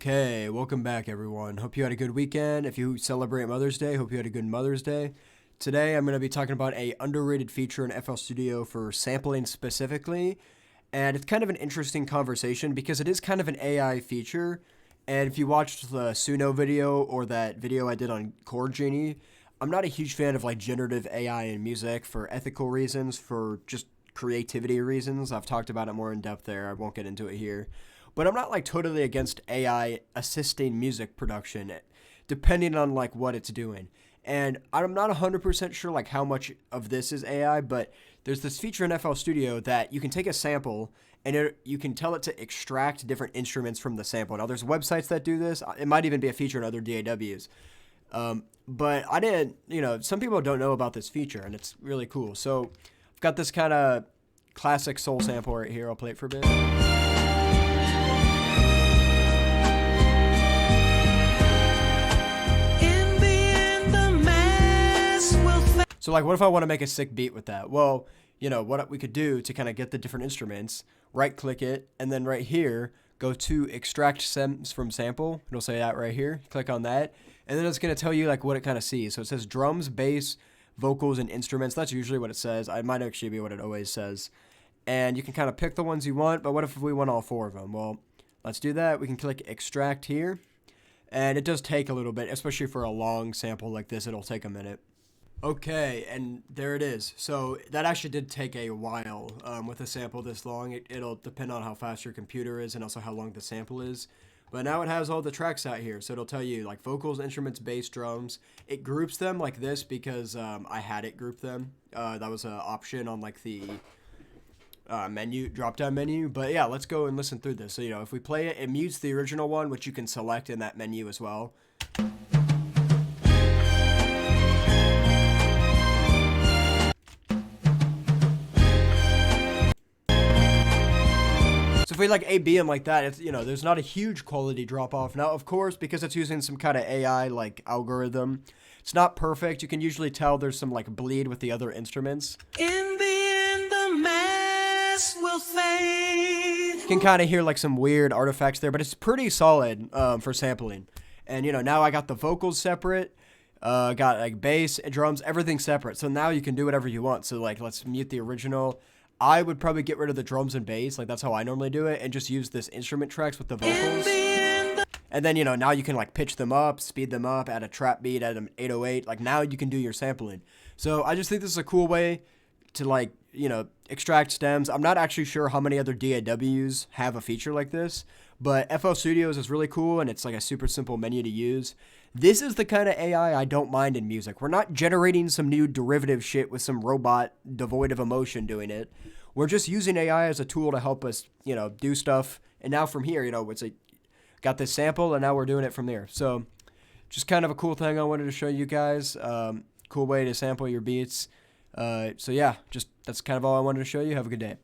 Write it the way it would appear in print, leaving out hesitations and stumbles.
Okay, welcome back everyone. Hope you had a good weekend. If you celebrate Mother's Day, hope you had a good Mother's Day. Today I'm going to be talking about a underrated feature in FL Studio for sampling specifically, and it's kind of an interesting conversation because it is kind of an AI feature. And if you watched the Suno video or that video I did on Chord Genie, I'm not a huge fan of like generative AI in music for ethical reasons, for just creativity reasons. I've talked about it more in depth there. I won't get into it here. But I'm not like totally against AI assisting music production, depending on like what it's doing. And I'm not 100% sure like how much of this is AI, but there's this feature in FL Studio that you can take a sample and you can tell it to extract different instruments from the sample. Now there's websites that do this. It might even be a feature in other DAWs. But I didn't, some people don't know about this feature, and it's really cool. So I've got this kind of classic soul sample right here. I'll play it for a bit. So like, what if I want to make a sick beat with that? Well, what we could do to kind of get the different instruments, right click it, and then right here, go to extract stems from sample. It'll say that right here. Click on that. And then it's going to tell you like what it kind of sees. So it says drums, bass, vocals, and instruments. That's usually what it says. It might actually be what it always says. And you can kind of pick the ones you want, but what if we want all four of them? Well, let's do that. We can click extract here. And it does take a little bit, especially for a long sample like this. It'll take a minute. Okay, and there it is. So that actually did take a while with a sample this long. It'll depend on how fast your computer is and also how long the sample is. But now it has all the tracks out here. So it'll tell you like vocals, instruments, bass, drums. It groups them like this because I had it group them. That was an option on like the menu, drop-down menu. But yeah, let's go and listen through this. So, if we play it, it mutes the original one, which you can select in that menu as well. So if we like A-B them like that, it's, there's not a huge quality drop off. Now, of course, because it's using some kind of AI like algorithm, it's not perfect. You can usually tell there's some like bleed with the other instruments. In the end, the mass will fade. You can kind of hear like some weird artifacts there, but it's pretty solid for sampling. And now I got the vocals separate. Got like bass, drums, everything separate. So now you can do whatever you want. So like, let's mute the original. I would probably get rid of the drums and bass, like that's how I normally do it, and just use this instrument tracks with the vocals. And then, now you can like pitch them up, speed them up, add a trap beat, add an 808. Like now you can do your sampling. So I just think this is a cool way to like, extract stems. I'm not actually sure how many other DAWs have a feature like this, but FL Studios is really cool, and it's like a super simple menu to use. This is the kind of AI I don't mind in music. We're not generating some new derivative shit with some robot devoid of emotion doing it. We're just using AI as a tool to help us, do stuff. And now from here, it's got this sample, and now we're doing it from there. So just kind of a cool thing I wanted to show you guys. Cool way to sample your beats. So yeah, that's kind of all I wanted to show you. Have a good day.